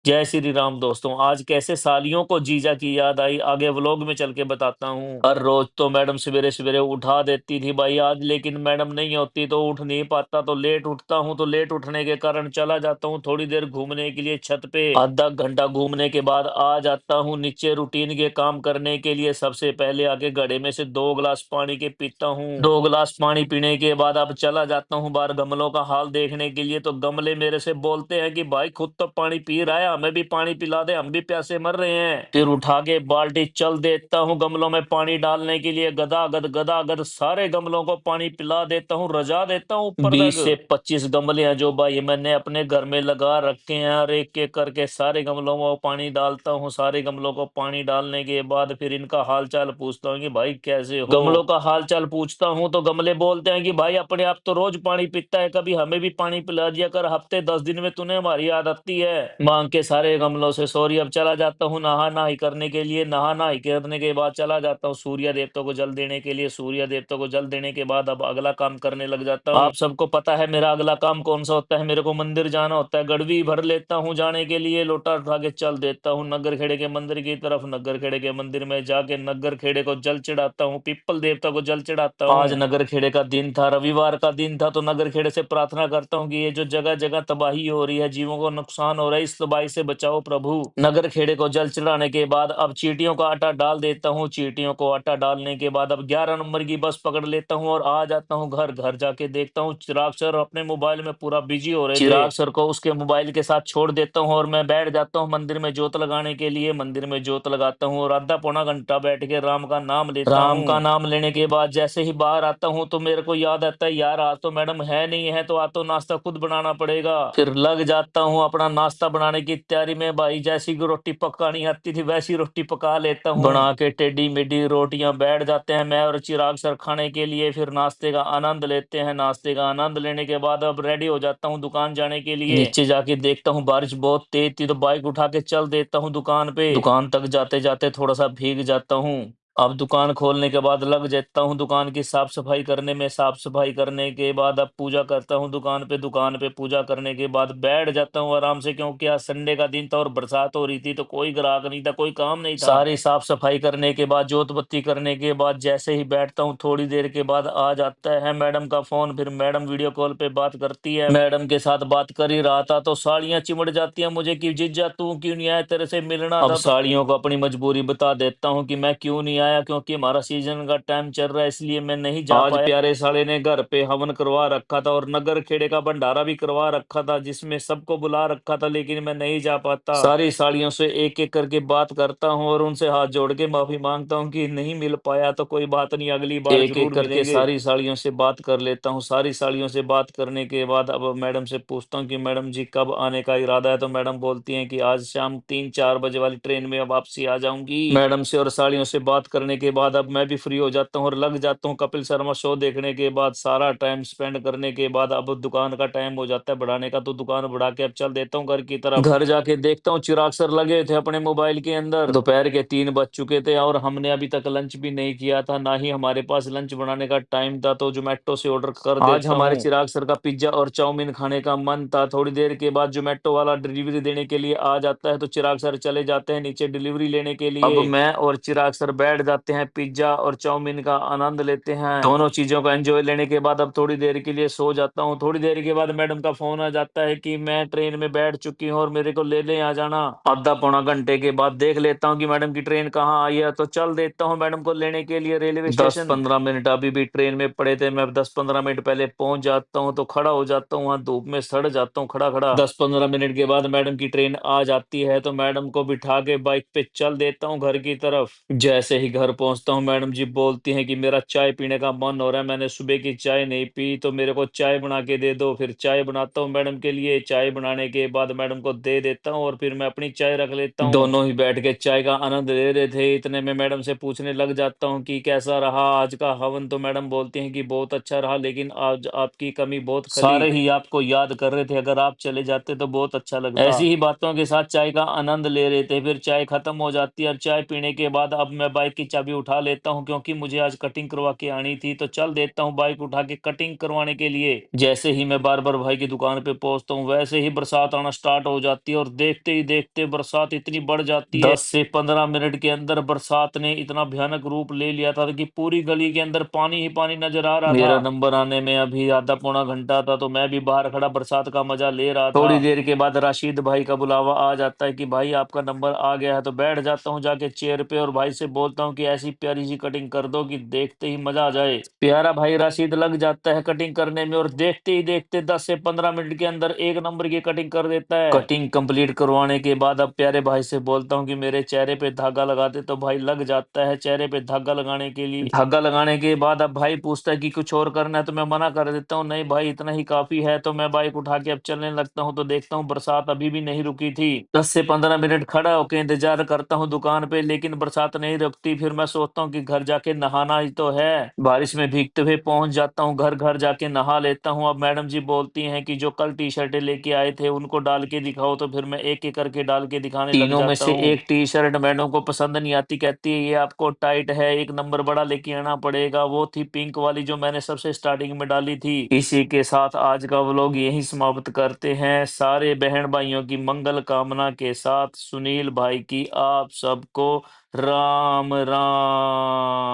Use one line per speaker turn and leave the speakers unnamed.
जय श्री राम दोस्तों। आज कैसे सालियों को जीजा की याद आई आगे व्लॉग में चल के बताता हूँ। हर रोज तो मैडम सवेरे सवेरे उठा देती थी भाई, आज लेकिन मैडम नहीं होती तो उठ नहीं पाता, तो लेट उठता हूँ। तो लेट उठने के कारण चला जाता हूँ थोड़ी देर घूमने के लिए छत पे। आधा घंटा घूमने के बाद आ जाता हूँ नीचे रूटीन के काम करने के लिए। सबसे पहले आके घड़े में से 2 गिलास पानी के पीता हूँ। 2 गिलास पानी पीने के बाद अब चला जाता हूँ बाहर गमलों का हाल देखने के लिए। तो गमले मेरे से बोलते हैं कि भाई खुद तो पानी पी रहा है, हमें भी पानी पिला दे, हम भी प्यासे मर रहे हैं। फिर उठा के बाल्टी चल देता हूँ गमलों में पानी डालने के लिए। गदागद सारे गमलों को पानी पिला देता हूँ, रजा देता हूँ ऊपर तक। 20 से 25 गमले हैं जो भाई मैंने अपने घर में लगा रखे हैं, और एक एक करके सारे गमलों में पानी डालता हूँ। सारे गमलों को पानी डालने के बाद फिर इनका हाल चाल पूछता हूँ कि भाई कैसे हो। गमलों का हाल चाल पूछता हूँ तो गमले बोलते हैं कि भाई अपने आप तो रोज पानी पीता है, कभी हमें भी पानी पिला दिया कर, हफ्ते 10 दिन में तूने हमारी याद आती है। मांग के सारे गमलों से सॉरी। अब चला जाता हूँ नहा नहाई करने के लिए। नहा नहाई करने के बाद चला जाता हूँ सूर्य देवता को जल देने के लिए। सूर्य देवता को जल देने के बाद अब अगला काम करने लग जाता हूँ। आप सबको पता है मेरा अगला काम कौन सा होता है। मेरे को मंदिर जाना होता है, गड़वी भर लेता हूँ जाने के लिए, लोटा उठा के चल देता हूँ नगर खेड़े के मंदिर की तरफ। नगर खेड़े के मंदिर में जाके नगर खेड़े को जल चढ़ाता हूँ, पीपल देवता को जल चढ़ाता हूँ। आज नगर खेड़े का दिन था, रविवार का दिन था, तो नगर खेड़े से प्रार्थना करता हूँ कि ये जो जगह जगह तबाही हो रही है, जीवों को नुकसान हो रहा है, इस तबाही से बचाओ प्रभु। नगर खेड़े को जल चढ़ाने के बाद अब चींटियों का आटा डाल देता हूँ। चींटियों को आटा डालने के बाद अब 11 नंबर की बस पकड़ लेता हूँ और आ जाता हूँ घर। घर जाके देखता हूँ चिराग सर अपने मोबाइल में पूरा बिजी हो रहे थे। चिराग सर को उसके मोबाइल के साथ छोड़ देता हूँ और मैं बैठ जाता हूँ मंदिर में जोत लगाने के लिए। मंदिर में जोत लगाता हूँ और आधा पौना घंटा बैठ के राम का नाम लेता हूँ। राम का नाम लेने के बाद जैसे ही बाहर आता हूँ तो मेरे को याद आता है यार आज तो मैडम है नहीं है, तो आज तो नाश्ता खुद बनाना पड़ेगा। फिर लग जाता हूँ अपना नाश्ता बनाने की तैयारी में भाई। जैसी की रोटी पकानी आती थी वैसी रोटी पका लेता हूँ। बना के टेढ़ी मेढ़ी रोटियां बैठ जाते हैं मैं और चिराग सर खाने के लिए। फिर नाश्ते का आनंद लेते हैं। नाश्ते का आनंद लेने के बाद अब रेडी हो जाता हूँ दुकान जाने के लिए। नीचे जाके देखता हूँ बारिश बहुत तेज थी, तो बाइक उठा के चल देता हूँ दुकान पे। दुकान तक जाते जाते थोड़ा सा भीग जाता हूँ। अब दुकान खोलने के बाद लग जाता हूँ दुकान की साफ सफाई करने में। साफ सफाई करने के बाद अब पूजा करता हूँ दुकान पे। दुकान पे पूजा करने के बाद बैठ जाता हूँ आराम से, क्योंकि आज संडे का दिन था और बरसात हो रही थी, तो कोई ग्राहक नहीं था, कोई काम नहीं था। सारी साफ सफाई करने के बाद जोत बत्ती करने के बाद जैसे ही बैठता हूँ थोड़ी देर के बाद आ जाता है मैडम का फोन। फिर मैडम वीडियो कॉल पे बात करती है। मैडम के साथ बात कर ही रहा था तो साड़ियां चिमड़ जाती है मुझे कि जीजा तू क्यों नहीं आया, तेरे से मिलना था। अब साड़ियों को अपनी मजबूरी बता देता हूँ कि मैं क्यों नहीं आया, क्योंकि हमारा सीजन का टाइम चल रहा है इसलिए मैं नहीं जा पाया। आज प्यारे साले ने घर पे हवन करवा रखा था और नगर खेड़े का भंडारा भी करवा रखा था जिसमें सबको बुला रखा था, लेकिन मैं नहीं जा पाता। सारी साड़ियों से एक एक करके बात करता हूँ और उनसे हाथ जोड़ के माफी मांगता हूँ कि नहीं मिल पाया तो कोई बात नहीं, अगली बार एक एक करके सारी साड़ियों से बात कर लेता हूँ। सारी साड़ियों से बात करने के बाद अब मैडम से पूछता हूँ कि मैडम जी कब आने का इरादा है, तो मैडम बोलती हैं कि आज शाम 3-4 बजे वाली ट्रेन में अब वापसी आ जाऊंगी। मैडम से और साड़ियों से बात करने के बाद अब मैं भी फ्री हो जाता हूँ और लग जाता हूँ कपिल शर्मा शो देखने के बाद। सारा टाइम स्पेंड करने के बाद अब दुकान का टाइम हो जाता है बढ़ाने का, तो दुकान बढ़ा के अब चल देता हूँ घर की तरफ। घर जाके देखता हूँ चिराग सर लगे थे अपने मोबाइल के अंदर। दोपहर के 3 बज चुके थे और हमने अभी तक लंच भी नहीं किया था, ना ही हमारे पास लंच बनाने का टाइम था, तो जोमेटो से ऑर्डर कर देता। आज हमारे चिराग सर का पिज्जा और चाउमीन खाने का मन था। थोड़ी देर के बाद जोमेटो वाला डिलीवरी देने के लिए आ जाता है, तो चिराग सर चले जाते हैं नीचे डिलीवरी लेने के लिए। अब मैं और चिराग सर बैठ जाते हैं, पिज्जा और चाउमीन का आनंद लेते हैं। दोनों चीजों का एंजॉय लेने के बाद अब थोड़ी देर के लिए सो जाता हूँ। थोड़ी देर के बाद मैडम का फोन आ जाता है कि मैं ट्रेन में बैठ चुकी हूँ और मेरे को लेने आ जाना। आधा पौना घंटे के बाद देख लेता हूँ कि मैडम की ट्रेन कहाँ आई है, तो चल देता हूँ मैडम को लेने के लिए रेलवे स्टेशन। 10-15 मिनट अभी भी ट्रेन में पड़े थे, मैं 10-15 मिनट पहले पहुंच जाता हूँ, तो खड़ा हो जाता हूँ वहां धूप में सड़ जाता हूँ खड़ा खड़ा। 10-15 मिनट के बाद मैडम की ट्रेन आ जाती है, तो मैडम को बिठा के बाइक पे चल देता हूँ घर की तरफ। जैसे ही घर पहुंचता हूँ मैडम जी बोलती हैं कि मेरा चाय पीने का मन हो रहा है, मैंने सुबह की चाय नहीं पी, तो मेरे को चाय बना के दे दो। फिर चाय बनाता हूँ मैडम के लिए। चाय बनाने के बाद मैडम को दे देता हूँ और फिर मैं अपनी चाय रख लेता हूँ। दोनों ही बैठ के चाय का आनंद ले रहे थे, इतने में मैडम से पूछने लग जाता हूँ कि कैसा रहा आज का हवन, तो मैडम बोलती हैं कि बहुत अच्छा रहा, लेकिन आज आपकी कमी बहुत खली। सारे ही आपको याद कर रहे थे, अगर आप चले जाते तो बहुत अच्छा लगता। ऐसी ही बातों के साथ चाय का आनंद ले रहे थे। फिर चाय खत्म हो जाती है और चाय पीने के बाद अब मैं बाइक की चाबी उठा लेता हूँ क्योंकि मुझे आज कटिंग करवा के आनी थी, तो चल देता हूँ बाइक उठा के कटिंग करवाने के लिए। जैसे ही मैं बार्बर भाई की दुकान पे पहुंचता हूँ वैसे ही बरसात आना स्टार्ट हो जाती है और देखते ही देखते बरसात इतनी बढ़ जाती है। 10 से 15 मिनट के अंदर बरसात ने इतना भयानक रूप ले लिया था कि पूरी गली के अंदर पानी ही पानी नजर आ रहा था। मेरा नंबर आने में अभी आधा पौना घंटा था, तो मैं भी बाहर खड़ा बरसात का मजा ले रहा था। थोड़ी देर के बाद राशिद भाई का बुलावा आ जाता है कि भाई आपका नंबर आ गया है। तो बैठ जाता हूँ जाके चेयर पे और भाई से बोलता हूँ कि ऐसी प्यारी सी कटिंग कर दो कि देखते ही मजा आ जाए। प्यारा भाई राशिद लग जाता है कटिंग करने में और देखते ही देखते 10 से 15 मिनट के अंदर एक नंबर की कटिंग कर देता है। कटिंग कंप्लीट करवाने के बाद अब प्यारे भाई से बोलता हूँ कि मेरे चेहरे पे धागा लगा दे, तो भाई लग जाता है चेहरे पे धागा लगाने के लिए। धागा लगाने के बाद अब भाई पूछता है कि कुछ और करना है, तो मैं मना कर देता हूँ नहीं भाई इतना ही काफी है। तो मैं बाइक उठा के अब चलने लगता हूँ, तो देखता हूँ बरसात अभी भी नहीं रुकी थी। 10 से 15 मिनट खड़ा होकर इंतजार करता हूँ दुकान पे, लेकिन बरसात नहीं रुकती। फिर मैं सोचता हूँ कि घर जाके नहाना ही तो है। बारिश में भीगते हुए पहुंच जाता हूँ घर। घर जाके नहा लेता हूँ। अब मैडम जी बोलती हैं कि जो कल टी शर्टें लेके आए थे उनको डाल के दिखाओ, तो फिर मैं एक एक करके डाल के दिखाने लग जाता हूँ। तीनों में से एक टी शर्ट मैडम को पसंद नहीं आती, कहती है ये आपको टाइट है, एक नंबर बड़ा लेके आना पड़ेगा। वो थी पिंक वाली जो मैंने सबसे स्टार्टिंग में डाली थी। इसी के साथ आज का व्लॉग यही समाप्त करते हैं। सारे बहन भाइयों की मंगल कामना के साथ सुनील भाई की आप सबको राम राम।